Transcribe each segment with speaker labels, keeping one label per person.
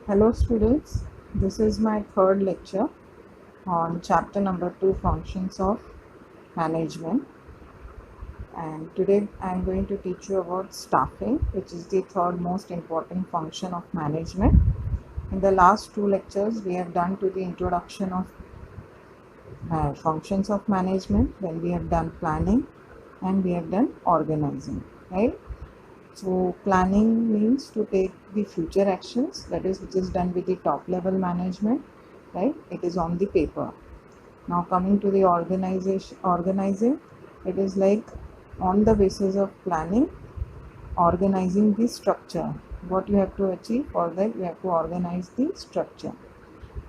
Speaker 1: Hello students, this is my third lecture on chapter number 2, Functions of Management, and today I am going to teach you about staffing, which is the third most important function of management. In the last two lectures we have done to the introduction of functions of management, then we have done planning and we have done organizing, right? So planning means to take the future actions, that is which is done with the top level management, right? It is on the paper. Now coming to the organizing, it is like on the basis of planning, organizing the structure. What you have to achieve, for that you have to organize the structure.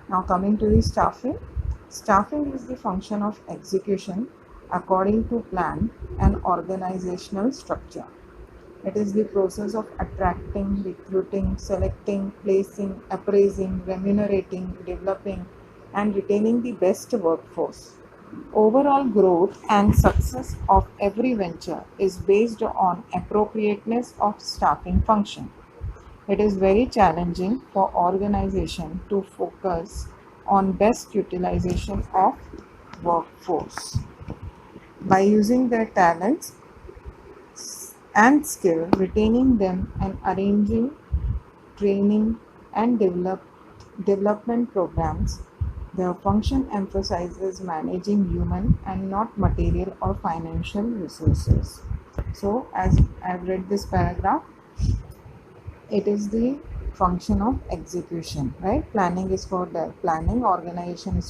Speaker 1: Now coming to the staffing is the function of execution according to plan and organizational structure. It is the process of attracting, recruiting, selecting, placing, appraising, remunerating, developing, and retaining the best workforce. Overall growth and success of every venture is based on appropriateness of staffing function. It is very challenging for organization to focus on best utilization of workforce. By using their talents and skill, retaining them and arranging training and development programs, the function emphasizes managing human and not material or financial resources. So, as I've read this paragraph, it is the function of execution, right? Planning is for the planning, organization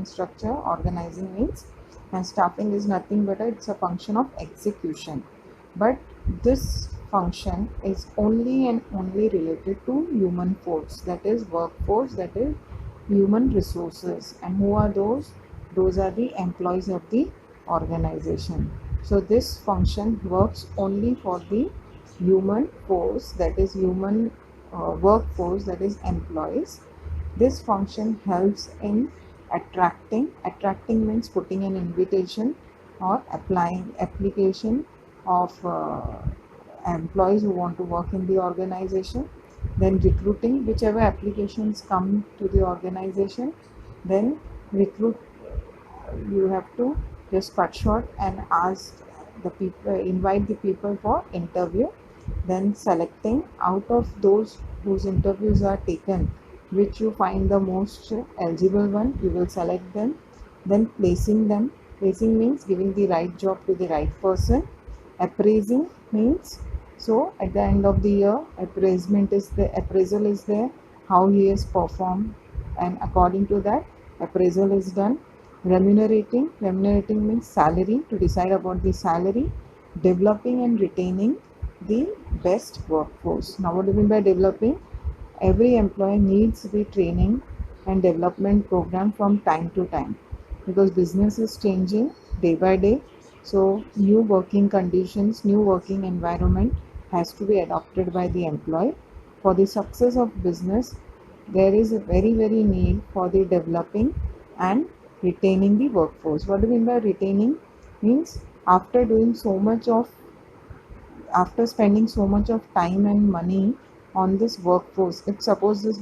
Speaker 1: structure, organizing means, and staffing is nothing but it's a function of execution. But this function is only and only related to human force, that is workforce, that is human resources. And who are those? Those are the employees of the organization. So this function works only for the human force, that is human workforce, that is employees. This function helps in attracting means putting an invitation or applying application of employees who want to work in the organization, then recruiting whichever applications come to the organization, then recruit, you have to just cut short and ask the people, invite the people for interview, then selecting out of those whose interviews are taken, which you find the most eligible one, you will select them, then placing means giving the right job to the right person. Appraising means, so at the end of the year appraisal is there, how he has performed, and according to that appraisal is done. Remunerating means salary, to decide about the salary. Developing and retaining the best workforce. Now what do you mean by developing? Every employee needs the training and development program from time to time, because business is changing day by day. So new working conditions, new working environment has to be adopted by the employee. For the success of business, there is a very need for the developing and retaining the workforce. What do we mean by retaining? Means after spending so much of time and money on this workforce, if suppose if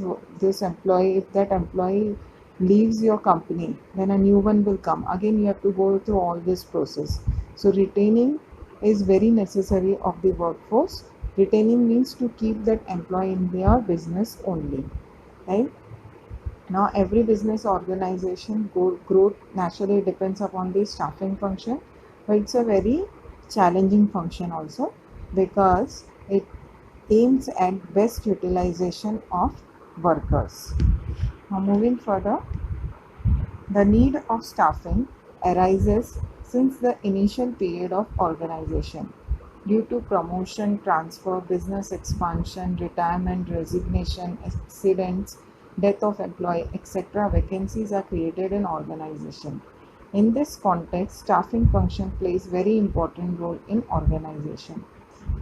Speaker 1: that employee leaves your company, then a new one will come again, you have to go through all this process. So retaining is very necessary of the workforce. Retaining means to keep that employee in their business only, right? Now every business organization growth naturally depends upon the staffing function, but it's a very challenging function also, because it aims at best utilization of workers. Now moving further, the need of staffing arises since the initial period of organization. Due to promotion, transfer, business expansion, retirement, resignation, accidents, death of employee, etc., vacancies are created in organization. In this context, staffing function plays very important role in organization.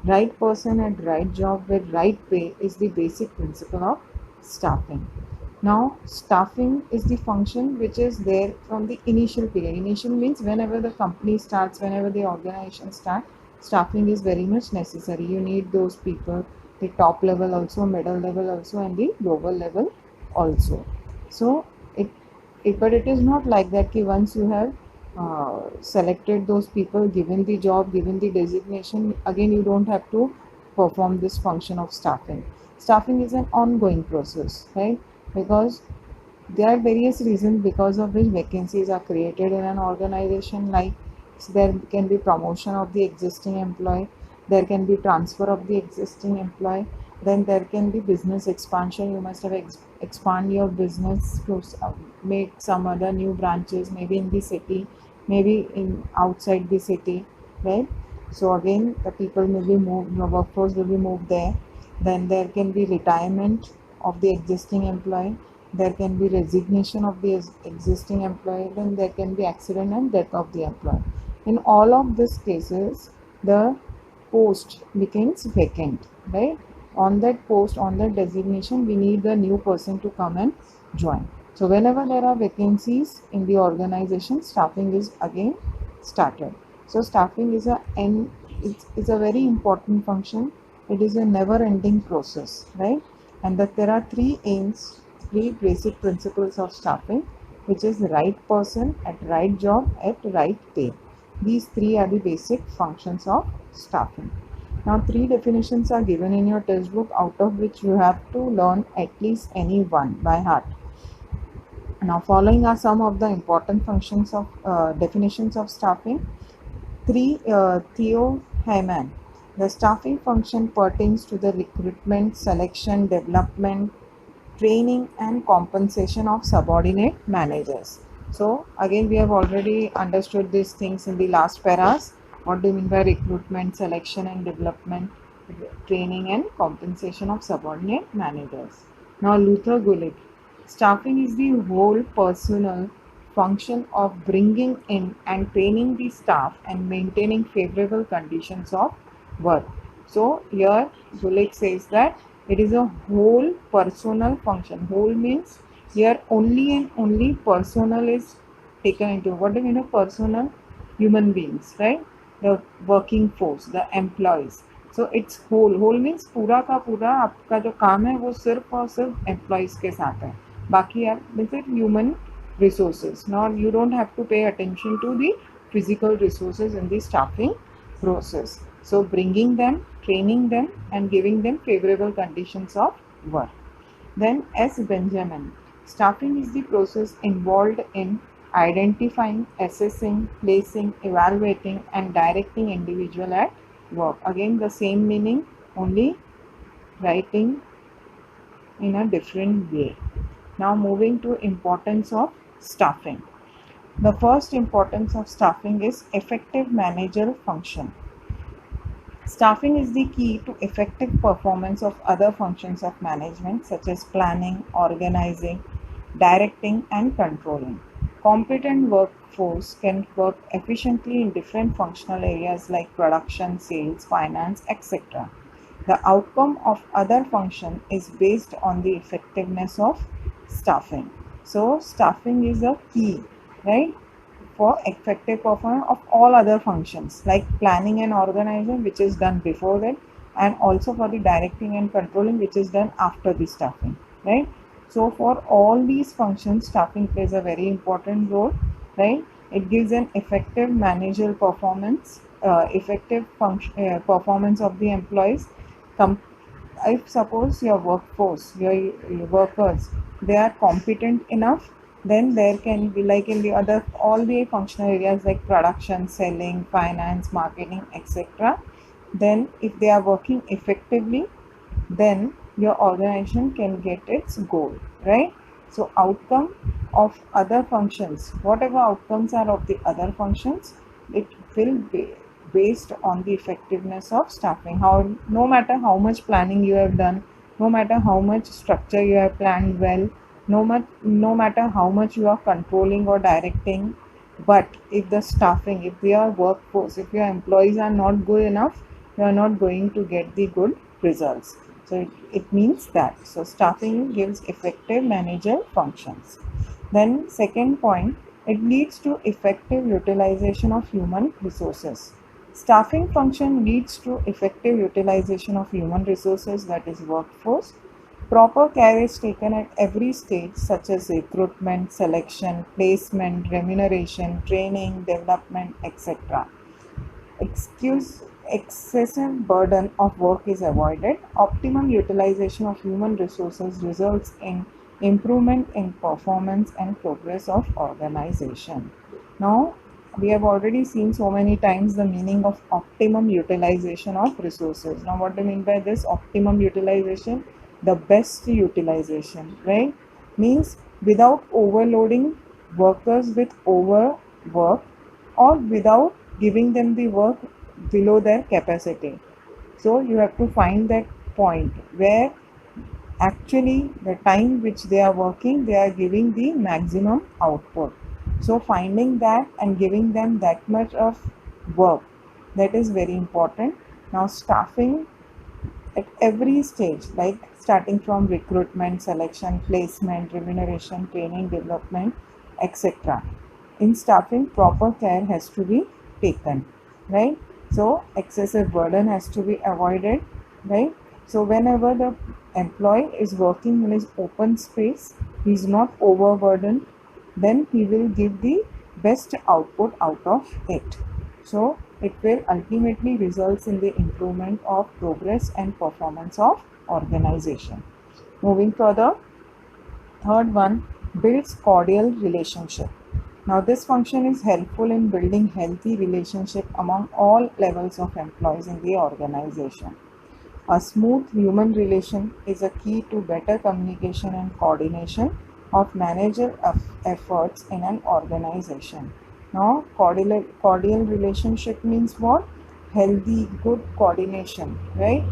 Speaker 1: Right person at right job with right pay is the basic principle of staffing. Now, staffing is the function which is there from the initial period. Initial means whenever the company starts, whenever the organization starts, staffing is very much necessary. You need those people the top level also, middle level also, and the lower level also. So but it is not like that ki once you have selected those people, given the job, given the designation, again you don't have to perform this function of staffing. Staffing is an ongoing process, right? Because there are various reasons because of which vacancies are created in an organization, like there can be promotion of the existing employee, there can be transfer of the existing employee, then there can be business expansion. You must have expand your business to make some other new branches, maybe in the city, maybe in outside the city, right? So again the people may be moved, your workforce will be moved there. Then there can be retirement of the existing employee, there can be resignation of the existing employee, then there can be accident and death of the employee. In all of these cases, the post becomes vacant, right? On that post, on that designation, we need the new person to come and join. So whenever there are vacancies in the organization, staffing is again started. So staffing is it's a very important function. It is a never ending process, right? And that there are three aims, three basic principles of staffing, which is right person at right job at right pay. These three are the basic functions of staffing. Now three definitions are given in your textbook, out of which you have to learn at least any one by heart. Now following are some of the important functions of definitions of staffing. Theo Hyman. The staffing function pertains to the recruitment, selection, development, training and compensation of subordinate managers. So again we have already understood these things in the last paras. What do you mean by recruitment, selection and development, training and compensation of subordinate managers? Now Luther Gulick. Staffing is the whole personal function of bringing in and training the staff and maintaining favorable conditions of work. So here Gulick says that it is a whole personal function. Whole means here only and only personal is taken into. What do you mean of personal? Human beings, right? The working force, the employees. So it's whole. Whole means पूरा का पूरा आपका जो काम है वो सिर्फ और सिर्फ employees के साथ है. बाकी आप means it human resources. Now you don't have to pay attention to the physical resources in the staffing process. So bringing them, training them and giving them favorable conditions of work. Then S. Benjamin. Staffing is the process involved in identifying, assessing, placing, evaluating and directing individual at work. Again the same meaning, only writing in a different way. Now moving to importance of staffing. The first importance of staffing is effective managerial function. Staffing is the key to effective performance of other functions of management such as planning, organizing, directing and controlling. Competent workforce can work efficiently in different functional areas like production, sales, finance, etc. The outcome of other function is based on the effectiveness of staffing. So staffing is a key, right, for effective performance of all other functions like planning and organizing, which is done before that, and also for the directing and controlling, which is done after the staffing, right? So for all these functions, staffing plays a very important role, right? It gives an effective managerial performance, effective performance of the employees. If suppose your workforce, your workers, they are competent enough, then there can be, like in the other all the functional areas like production, selling, finance, marketing, etc. Then if they are working effectively, then your organization can get its goal, right? So outcome of other functions, whatever outcomes are of the other functions, it will be based on the effectiveness of staffing. How, no matter how much planning you have done, no matter how much structure you have planned well, no matter how much you are controlling or directing, but if the staffing, if your workforce, if your employees are not good enough, you are not going to get the good results. So it means that. So staffing gives effective managerial functions. Then second point, it leads to effective utilization of human resources. Staffing function leads to effective utilization of human resources, that is workforce. Proper care is taken at every stage such as recruitment, selection, placement, remuneration, training, development, etc. Excessive burden of work is avoided. Optimum utilization of human resources results in improvement in performance and progress of organization. Now, we have already seen so many times the meaning of optimum utilization of resources. Now, what do you mean by this optimum utilization? The best utilization, right? Means without overloading workers with overwork or without giving them the work below their capacity. So you have to find that point where actually the time which they are working, they are giving the maximum output. So finding that and giving them that much of work, that is very important. Now staffing at every stage, like starting from recruitment, selection, placement, remuneration, training, development, etc. In staffing, proper care has to be taken, right? So excessive burden has to be avoided, right? So whenever the employee is working in his open space, he is not overburdened, then he will give the best output out of it. So it will ultimately results in the improvement of progress and performance of organization. Moving further, third one, builds cordial relationship. Now this function is helpful in building healthy relationship among all levels of employees in the organization. A smooth human relation is a key to better communication and coordination of manager efforts in an organization. Now, cordial relationship means what? Healthy, good coordination, right?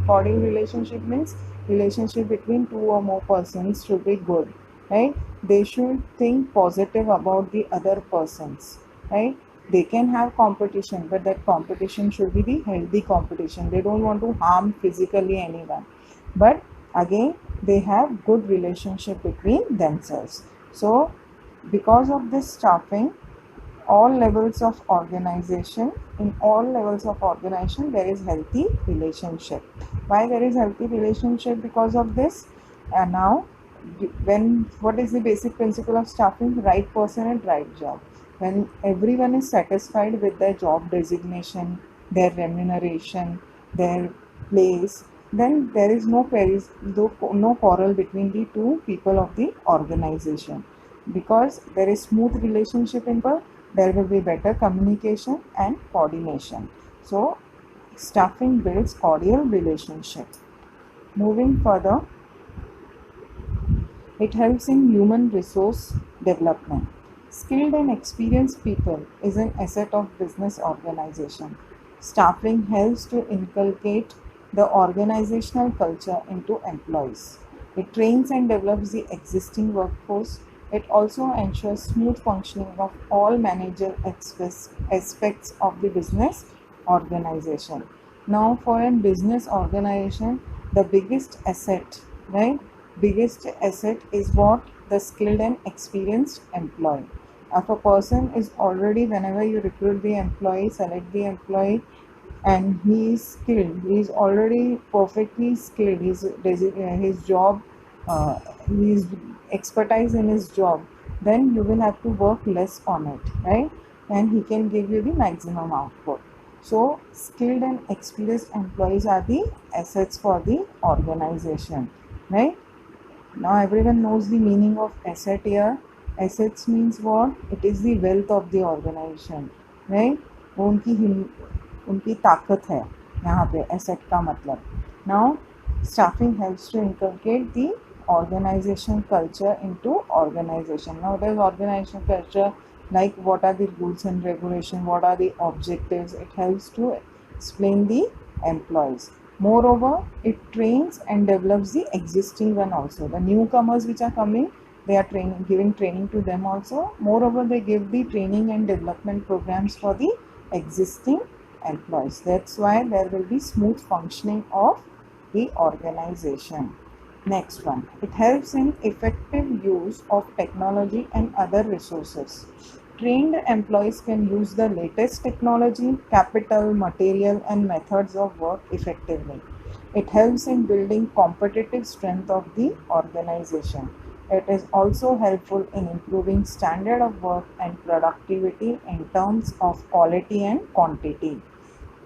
Speaker 1: Cordial relationship means relationship between two or more persons should be good, right? They should think positive about the other persons, right? They can have competition, but that competition should be the healthy competition. They don't want to harm physically anyone, but again they have good relationship between themselves. So because of this staffing, all levels of organization in all levels of organization there is healthy relationship. Why there is healthy relationship? Because of this. And now when what is the basic principle of staffing? Right person at right job. When everyone is satisfied with their job designation, their remuneration, their place, then there is no quarrel between the two people of the organization, because there is smooth relationship in birth, there will be better communication and coordination. So staffing builds cordial relationship. Moving further, it helps in human resource development. Skilled and experienced people is an asset of business organization. Staffing helps to inculcate the organizational culture into employees. It trains and develops the existing workforce. It also ensures smooth functioning of all managerial aspects of the business organization. Now, for a business organization, the biggest asset, right? Biggest asset is what? The skilled and experienced employee. If a person is already, whenever you recruit the employee, select the employee, and he is skilled, he is already perfectly skilled, his job, his expertise in his job, then you will have to work less on it, right? And he can give you the maximum output. So skilled and experienced employees are the assets for the organization, right? Now everyone knows the meaning of asset here. Assets means what? It is the wealth of the organization, right? वो उनकी ताकत है यहाँ पे asset का मतलब. Now staffing helps to inculcate the organization culture into organization. Now what is organization culture? Like what are the rules and regulation? What are the objectives? It helps to explain the employees. Moreover, it trains and develops the existing one also. The newcomers which are coming, they are giving training to them also. Moreover, they give the training and development programs for the existing employees. That's why there will be smooth functioning of the organization. Next one, it helps in effective use of technology and other resources. Trained employees can use the latest technology, capital, material, and methods of work effectively. It helps in building competitive strength of the organization. It is also helpful in improving standard of work and productivity in terms of quality and quantity.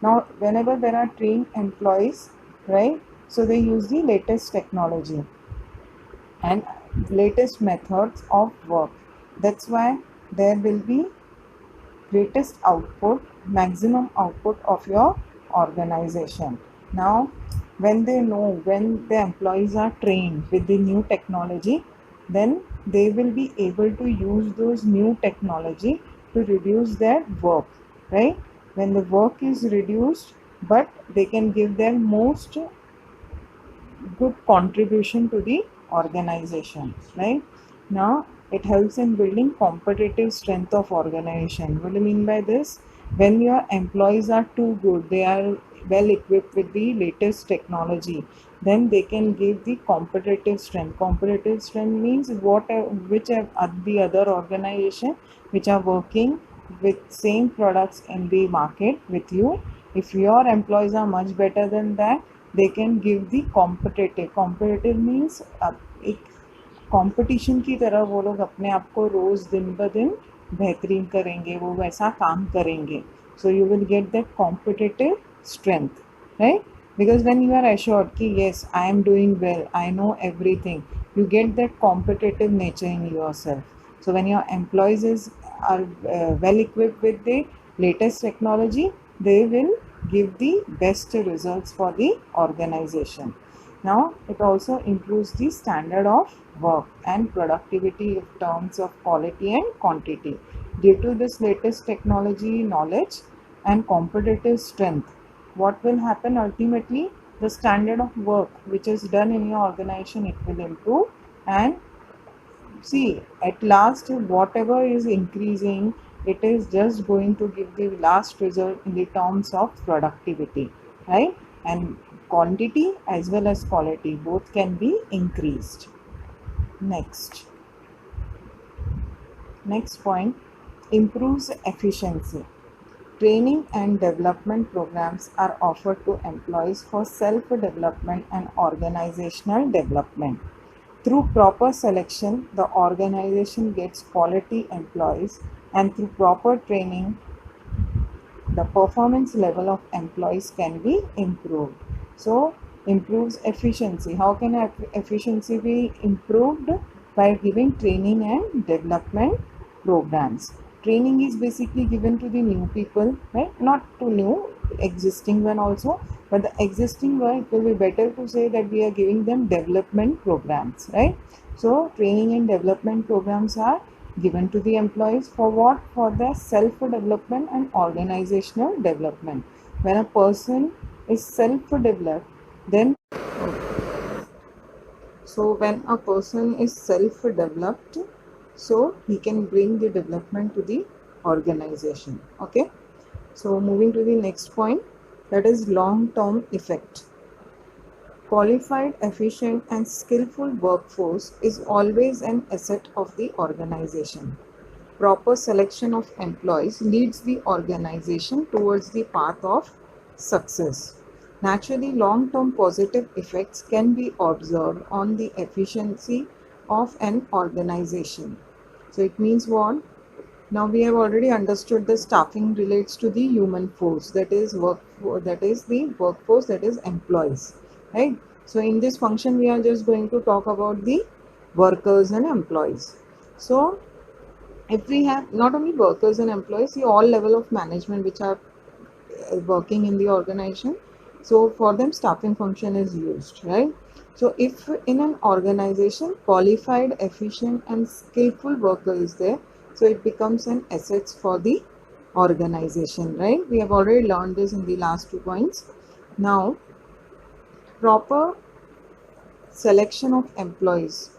Speaker 1: Now, whenever there are trained employees, right, so they use the latest technology and latest methods of work. That's why there will be greatest output, maximum output of your organization. Now, when the employees are trained with the new technology, then they will be able to use those new technology to reduce their work, right? When the work is reduced, but they can give their most good contribution to the organization, right? Now it helps in building competitive strength of organization. What do you mean by this? When your employees are too good, they are well equipped with the latest technology, then they can give the competitive strength. Competitive strength means which are the other organization which are working with same products in the market with you. If your employees are much better than that, they can give the competitive means एक competition की तरह वो लोग अपने आप को रोज दिन ब दिन बेहतरीन करेंगे, वो वैसा काम करेंगे. So you will get that competitive strength, right? Because when you are assured कि yes, I am doing well, I know everything, you get that competitive nature in yourself. So when your are well equipped with the latest technology, they will give the best results for the organization. Now it also improves the standard of work and productivity in terms of quality and quantity. Due to this latest technology, knowledge and competitive strength, what will happen ultimately? The standard of work which is done in your organization, it will improve. And see, at last whatever is increasing, it is just going to give the last result in the terms of productivity, right? And quantity as well as quality both can be increased. Next point, improves efficiency. Training and development programs are offered to employees for self-development and organizational development. Through proper selection, the organization gets quality employees, and through proper training, the performance level of employees can be improved. So, improves efficiency. How can efficiency be improved? By giving training and development programs. Training is basically given to the new people, right? Not to new, existing one also, but the existing one, it will be better to say that we are giving them development programs, right? So training and development programs are given to the employees for what? For their self development and organizational development. When a person is self developed, then when a person is self developed, so he can bring the development to the organization. Okay, so moving to the next point, that is long term effect. Qualified, efficient and skillful workforce is always an asset of the organization. Proper selection of employees leads the organization towards the path of success. Naturally, long-term positive effects can be observed on the efficiency of an organization. So it means what? Now we have already understood the staffing relates to the human force, that is the workforce, that is employees, right? So in this function we are just going to talk about the workers and employees. So if we have not only workers and employees, see all level of management which are working in the organization, so for them staffing function is used, right? So if in an organization qualified, efficient and skillful worker is there, so it becomes an assets for the organization, right? We have already learned this in the last 2 points. Now proper selection of employees.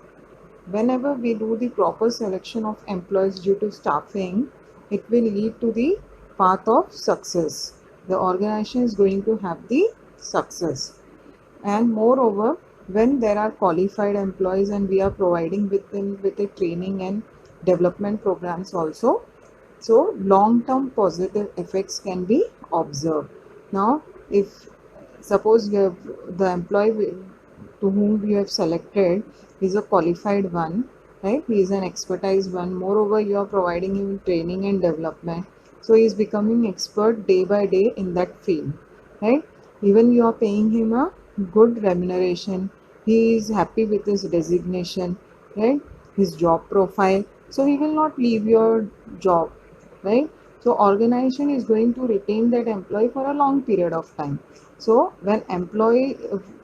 Speaker 1: Whenever we do the proper selection of employees due to staffing, it will lead to the path of success. The organization is going to have the success. And moreover, when there are qualified employees and we are providing with them with the training and development programs also, So long-term positive effects can be observed. Now, if suppose you have the employee to whom you have selected is a qualified one, right? He is an expertise one. Moreover, you are providing him training and development. So he is becoming expert day by day in that field, right? Even you are paying him a good remuneration. He is happy with his designation, right? His job profile. So he will not leave your job, right? So organization is going to retain that employee for a long period of time. So when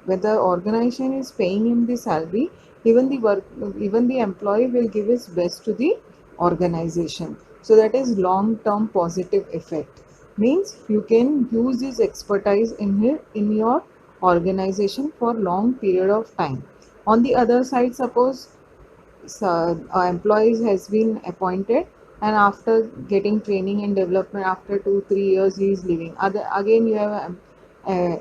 Speaker 1: the organization is paying him the salary, even the employee will give his best to the organization. So that is long term positive effect. Means you can use his expertise in your organization for long period of time. On the other side, suppose employees has been appointed, and after getting training and development after 2 3 years he is leaving. Again you have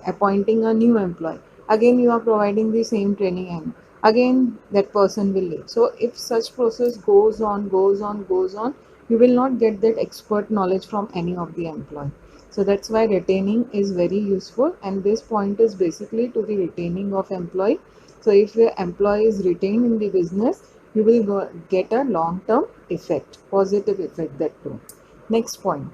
Speaker 1: appointing a new employee, again you are providing the same training, and again that person will leave. So if such process goes on, you will not get that expert knowledge from any of the employee. So that's why retaining is very useful, and this point is basically to the retaining of employee. So if your employee is retained in the business, you will get a long-term effect, positive effect that too. Next point,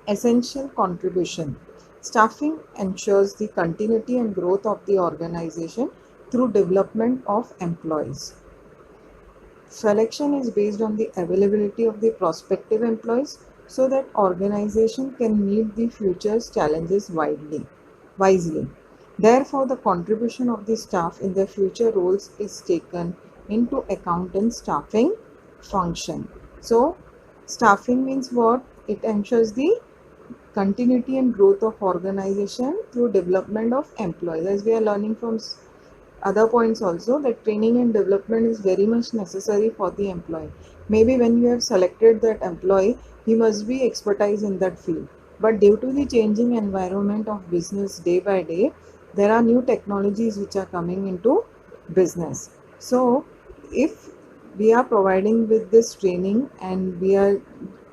Speaker 1: essential contribution. Staffing ensures the continuity and growth of the organization through development of employees. Selection is based on the availability of the prospective employees so that organization can meet the future's challenges wisely. Therefore, the contribution of the staff in their future roles is taken into account in staffing function. So, staffing means what? It ensures the continuity and growth of organization through development of employees. As we are learning from other points also, that training and development is very much necessary for the employee. Maybe when you have selected that employee, he must be expertise in that field, but due to the changing environment of business day by day, there are new technologies which are coming into business. So if we are providing with this training and we are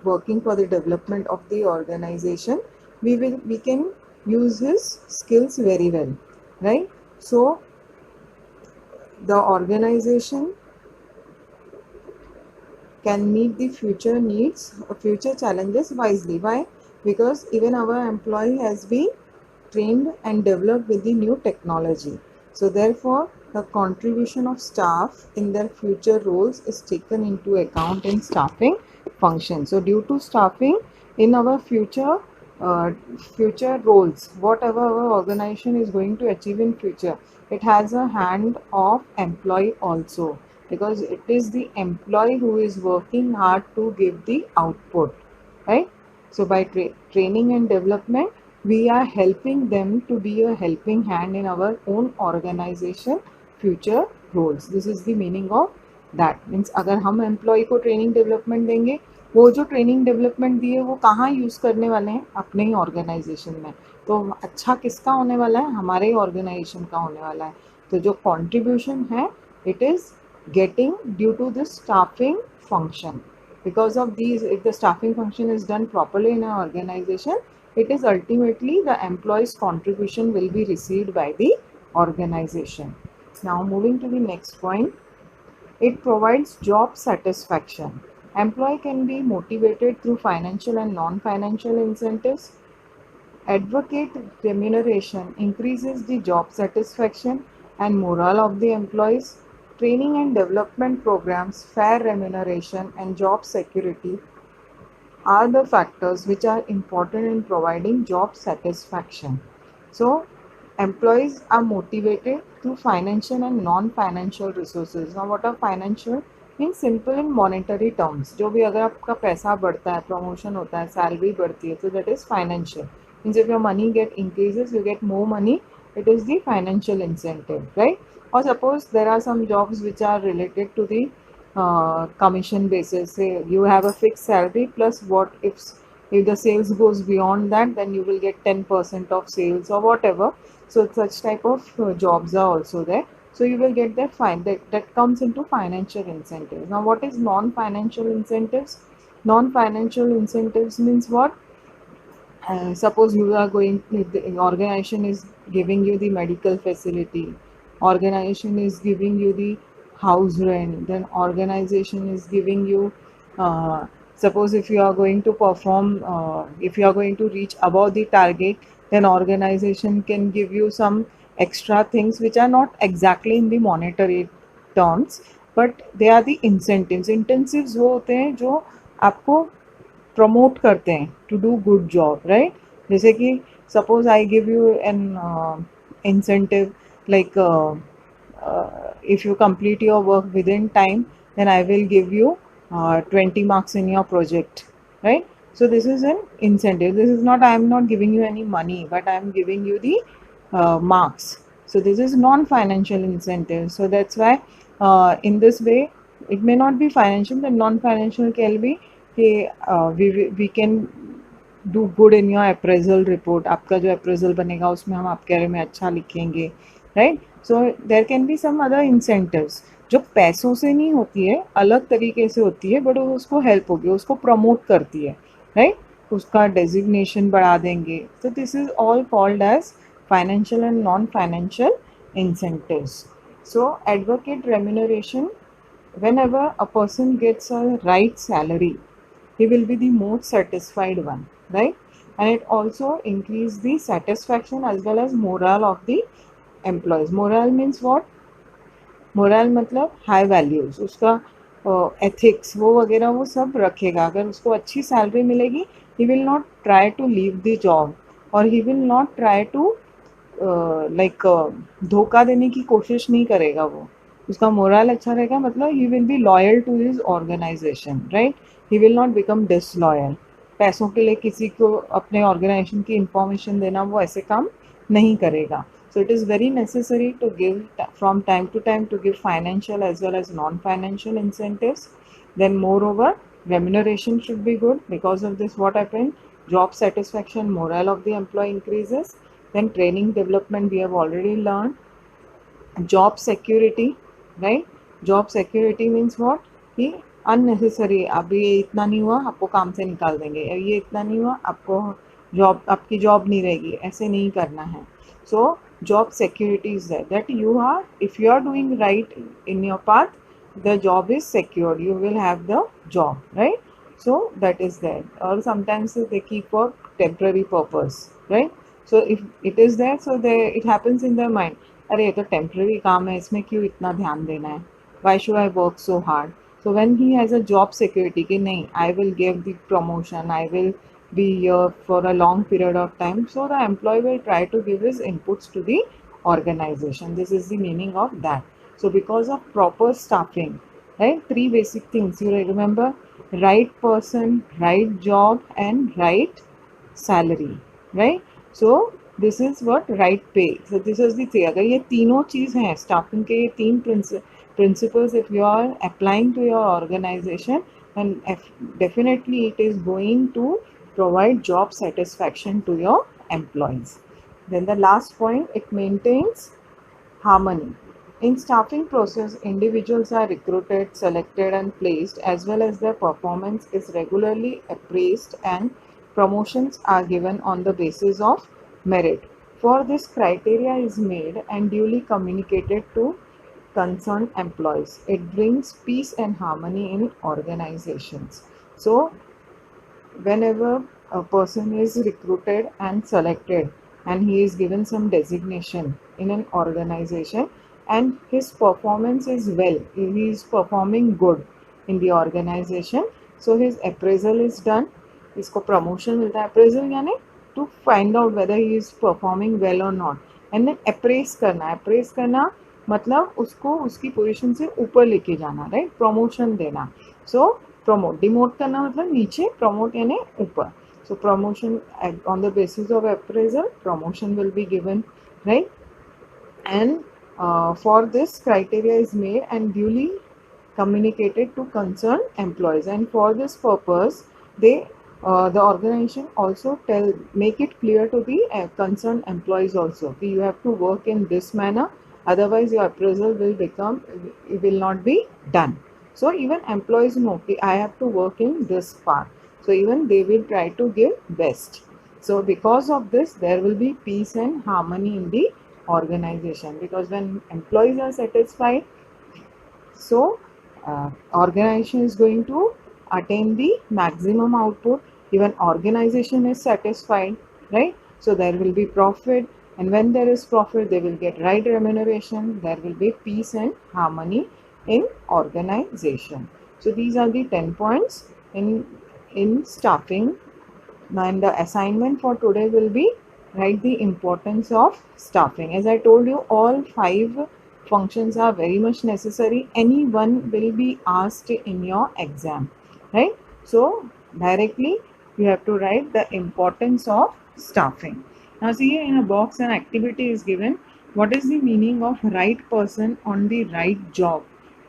Speaker 1: working for the development of the organization, we can use his skills very well, right? So the organization can meet the future needs, future challenges wisely. Why? Because even our employee has been trained and developed with the new technology. So therefore, the contribution of staff in their future roles is taken into account in staffing function. So due to staffing in our uh, future roles, whatever our organization is going to achieve in future, it has a hand of employee also, because it is the employee who is working hard to give the output, right? So by training and development, we are helping them to be a helping hand in our own organization future roles. This is the meaning of that. Means अगर हम employee को training development देंगे, वो जो training development दिए वो कहाँ use करने वाले हैं? अपने ही ऑर्गेनाइजेशन में। तो अच्छा किसका होने वाला है? हमारे ही ऑर्गेनाइजेशन का होने वाला है। तो जो कंट्रीब्यूशन है, it is getting due to the staffing function. Because of these, if the staffing function is done properly in an organization, it is ultimately the employee's contribution will be received by the organization. Now moving to the next point, it provides job satisfaction. Employee can be motivated through financial and non-financial incentives. Advocate remuneration increases the job satisfaction and morale of the employees. Training and development programs, fair remuneration, and job security are the factors which are important in providing job satisfaction. So, employees are motivated through financial and non-financial resources. Now, what are financial? Means simple in monetary terms. जो भी अगर आपका पैसा बढ़ता है, promotion होता है, salary बढ़ती है, तो that is financial. Means if your money get increases, you get more money. It is the financial incentive, right? Or suppose there are some jobs which are related to the commission basis. Say you have a fixed salary plus what if the sales goes beyond that, then you will get 10% of sales or whatever. So such type of jobs are also there. So you will get that comes into financial incentives. Now what is non-financial incentives? Non-financial incentives means what? Suppose you are going, the organization is giving you the medical facility, organization is giving you the house rent, then organization is giving you, uh, suppose if you are going to perform, if you are going to reach above the target, then organization can give you some extra things which are not exactly in the monetary terms, but they are the incentives. Incentives वो होते हैं जो आपको promote करते हैं to do good job, right? जैसे कि suppose I give you an incentive like if you complete your work within time, then I will give you 20 marks in your project, right? So this is an incentive. This is not, I am not giving you any money, but I am giving you the marks. So this is non-financial incentive. So that's why in this way, it may not be financial, the non-financial can be we can do good in your appraisal report. आपका जो appraisal बनेगा उसमें हम आपके बारे में अच्छा लिखेंगे, right? So there can be some other incentives जो पैसों से नहीं होती है, अलग तरीके से होती है, बट उसको हेल्प होगी, उसको प्रमोट करती है, राइट? उसका डेजिग्नेशन बढ़ा देंगे. तो this is all called as financial and non financial incentives. So advocate remuneration, whenever a person gets a right salary, he will be the most satisfied one, right? And it also increase the satisfaction as well as morale of the employees. Morale means what? Moral मतलब high values, उसका ethics वो वगैरह वो सब रखेगा. अगर उसको अच्छी सैलरी मिलेगी, he will not try to leave the job, और he will not try to like धोखा देने की कोशिश नहीं करेगा. वो उसका मोरल अच्छा रहेगा, मतलब he will be loyal to his organisation, right? He will not become disloyal. पैसों के लिए किसी को अपने ऑर्गेनाइजेशन की इंफॉर्मेशन देना, वो ऐसे काम नहीं करेगा. So it is very necessary to give from time to time to give financial as well as non-financial incentives. Then moreover, remuneration should be good. Because of this, what happened? Job satisfaction, morale of the employee increases. Then training development we have already learned. Job security, right? Job security means what? कि unnecessary, अभी ये इतना नहीं हुआ आपको काम से निकाल देंगे, ये इतना नहीं हुआ आपको जॉब, आपकी जॉब नहीं रहेगी, ऐसे नहीं करना है. So job security is there, that you are, if you are doing right in your path, the job is secured, you will have the job, right? So that is there. Or sometimes they keep for temporary purpose, right? So if it is there, so they, it happens in their mind, अरे ये तो temporary काम है, इसमें क्यों इतना ध्यान देना है, why should I work so hard? So when he has a job security कि नहीं, I will give the promotion, I will be here for a long period of time, so the employee will try to give his inputs to the organization. This is the meaning of that. So because of proper staffing, right, three basic things you remember: right person, right job, and right salary, right? So this is what right pay. So this is the three. अगर ये तीनों चीज़ हैं staffing के, ये तीन principles if you are applying to your organization, and definitely it is going to provide job satisfaction to your employees. Then the last point, it maintains harmony. In staffing process, individuals are recruited, selected and placed, as well as their performance is regularly appraised, and promotions are given on the basis of merit. For this, criteria is made and duly communicated to concerned employees. It brings peace and harmony in organizations. So whenever a person is recruited and selected and he is given some designation in an organization and his performance is well, he is performing good in the organization, so his appraisal is done, इसको promotion मिलता है. appraisal यानी to find out whether he is performing well or not, and then appraise करना मतलब उसको उसकी position से ऊपर लेके जाना, राइट? प्रमोशन देना. सो प्रमोट, डिमोट करना मतलब नीचे, प्रमोट यानी ऊपर. So promotion on the basis of appraisal, promotion will be given, right? And for this, criteria is made and duly communicated to concerned employees. And for this purpose, they the organization also make it clear to the concerned employees also. You have to work in this manner, otherwise your appraisal will not be done. So even employees know I have to work in this part. So even they will try to give best. So because of this, there will be peace and harmony in the organization, because when employees are satisfied, so organization is going to attain the maximum output. Even organization is satisfied, right? So there will be profit, and when there is profit, they will get right remuneration. There will be peace and harmony in organization. So these are the 10 points in staffing. And the assignment for today will be write the importance of staffing. As I told you, all 5 functions are very much necessary. Any one will be asked in your exam, right? So directly you have to write the importance of staffing. Now see, here in a box an activity is given. What is the meaning of right person on the right job?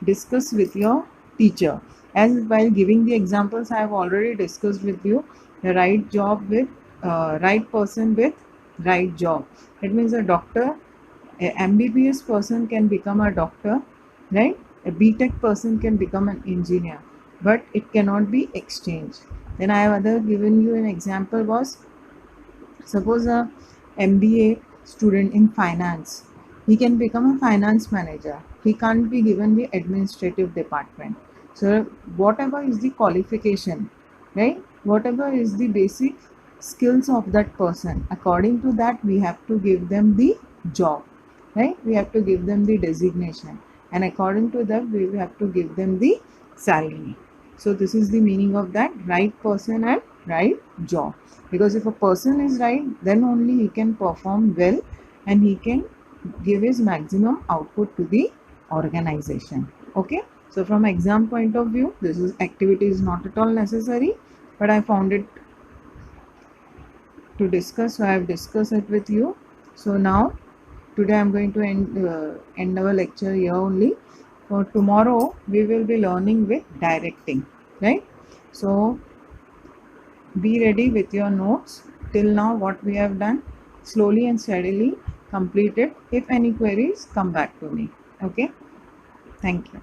Speaker 1: Discuss with your teacher. As while giving the examples, I have already discussed with you the right job with right person with right job. It means a doctor, a MBBS person can become a doctor, right? A BTech person can become an engineer, but it cannot be exchanged. Then I have other given you an example was, suppose a MBA student in finance, he can become a finance manager. He can't be given the administrative department. So whatever is the qualification, right? Whatever is the basic skills of that person, according to that we have to give them the job, right? We have to give them the designation, and according to that we have to give them the salary. So this is the meaning of that, right person and right job. Because if a person is right, then only he can perform well and he can give his maximum output to the organization. Okay, so from exam point of view, this is activity is not at all necessary, but I found it to discuss, so I have discussed it with you. So now today I'm going to end our lecture here only. For tomorrow we will be learning with directing, right? So be ready with your notes. Till now what we have done, slowly and steadily complete it. If any queries, come back to me. Okay, thank you.